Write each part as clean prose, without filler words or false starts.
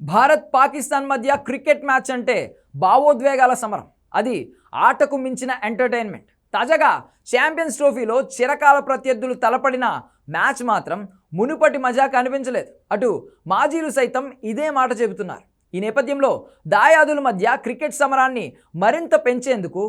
భారత్ పాకిస్తాన్ మధ్య cricket match అంటే భావోద్వేగాల సమరం. అది ఆటకు మించిన ఎంటర్టైన్మెంట్. తాజాగా ఛాంపియన్స్ ట్రోఫీలో చిరకాల ప్రత్యర్థులు తలపడిన మ్యాచ్ మాత్రం మునుపటి మజా కనిపించలేదు. అటు మాజీలు సైతం ఇదే మాట చెబుతున్నారు. ఈ నేపథ్యంలో దాయాదుల మధ్య క్రికెట్ సమరాన్ని మరింత పెంచేందుకు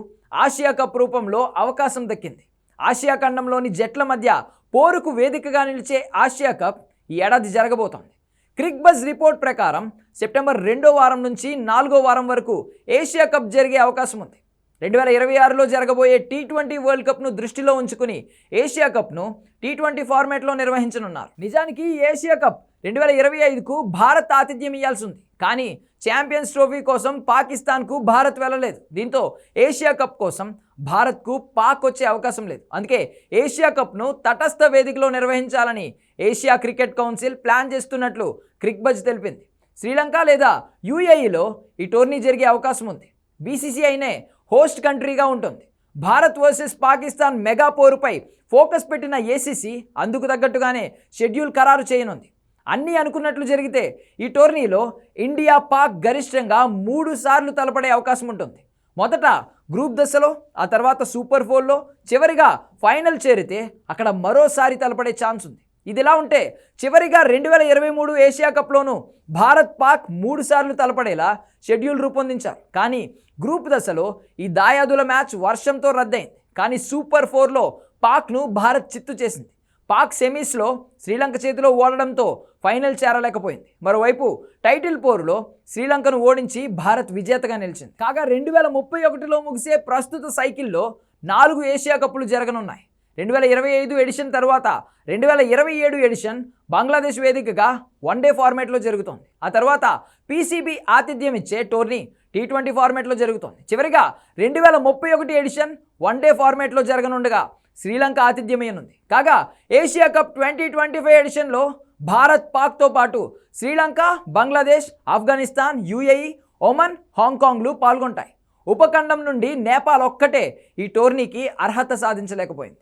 ఆసియా కప్ రూపంలో అవకాశం దక్కింది. ఆసియా ఖండంలోని జట్ల మధ్య పోరుకు వేదికగా నిలిచే ఆసియా కప్ ఈ ఏడాది జరగబోతోంది. క్రిక్బజ్ రిపోర్ట్ ప్రకారం సెప్టెంబర్ 2వ వారం నుంచి 4వ వారం వరకు ఏషియా కప్ జరిగే అవకాశం ఉంది. 2026లో జరగబోయే టీ20 వరల్డ్ కప్ను దృష్టిలో ఉంచుకుని ఏషియా కప్ను టీ20 ఫార్మాట్లో నిర్వహించనున్నారు. నిజానికి ఏషియా కప్ 2025కు భారత్ ఆతిథ్యం ఇవ్వాల్సి ఉంది. కానీ ఛాంపియన్స్ ట్రోఫీ కోసం పాకిస్తాన్కు భారత్ వెళ్ళలేదు. దీంతో ఏషియా కప్ కోసం భారత్కు పాక్ వచ్చే అవకాశం లేదు. అందుకే ఏషియా కప్ను తటస్థ వేదికలో నిర్వహించాలని ఏషియా క్రికెట్ కౌన్సిల్ ప్లాన్ చేస్తున్నట్లు క్రిక్బజ్ తెలిపింది. శ్రీలంక లేదా యూఏఈలో ఈ టోర్నీ జరిగే అవకాశం ఉంది. బీసీసీఐనే హోస్ట్ కంట్రీగా ఉంటుంది. భారత్ వర్సెస్ పాకిస్తాన్ మెగా పోరుపై ఫోకస్ పెట్టిన ఏసీసీ అందుకు తగ్గట్టుగానే షెడ్యూల్ ఖరారు చేయనుంది. అన్నీ అనుకున్నట్లు జరిగితే ఈ టోర్నీలో ఇండియా పాక్ గరిష్టంగా 3 సార్లు తలపడే అవకాశం ఉంటుంది. మొదట గ్రూప్ దశలో, ఆ తర్వాత సూపర్ 4లో, చివరిగా ఫైనల్ చేరితే అక్కడ మరోసారి తలపడే ఛాన్స్ ఉంది. ఇదిలా ఉంటే చివరిగా 2023 ఏషియా కప్లోనూ భారత్ పాక్ 3 సార్లు తలపడేలా షెడ్యూల్ రూపొందించారు. కానీ గ్రూప్ దశలో ఈ దాయాదుల మ్యాచ్ వర్షంతో రద్దయింది. కానీ సూపర్ 4లో పాక్ను భారత్ చిత్తు చేసింది. పాక్ సెమీస్లో శ్రీలంక చేతిలో ఓడడంతో ఫైనల్ చేరలేకపోయింది. మరోవైపు టైటిల్ పోరులో శ్రీలంకను ఓడించి భారత్ విజేతగా నిలిచింది. కాగా 2031లో ముగిసే ప్రస్తుత సైకిల్లో 4 ఏషియా కప్పులు జరగనున్నాయి. 2025 ఎడిషన్ తర్వాత 2027 ఎడిషన్ బంగ్లాదేశ్ వేదికగా వన్డే ఫార్మాట్లో జరుగుతోంది. ఆ తర్వాత పీసీబీ ఆతిథ్యం ఇచ్చే టోర్నీ టీ20 ఫార్మాట్లో జరుగుతోంది. చివరిగా 2031 ఎడిషన్ వన్డే ఫార్మాట్లో జరగనుండగా శ్రీలంక ఆతిథ్యమయ్యనుంది. కాగా ఏషియా కప్ 2025 ఎడిషన్లో భారత్ పాక్తో పాటు శ్రీలంక, బంగ్లాదేశ్, ఆఫ్ఘనిస్తాన్, యూఏఈ, ఒమన్, హాంకాంగ్లు పాల్గొంటాయి. ఉపఖండం నుండి నేపాల్ ఒక్కటే ఈ టోర్నీకి అర్హత సాధించలేకపోయింది.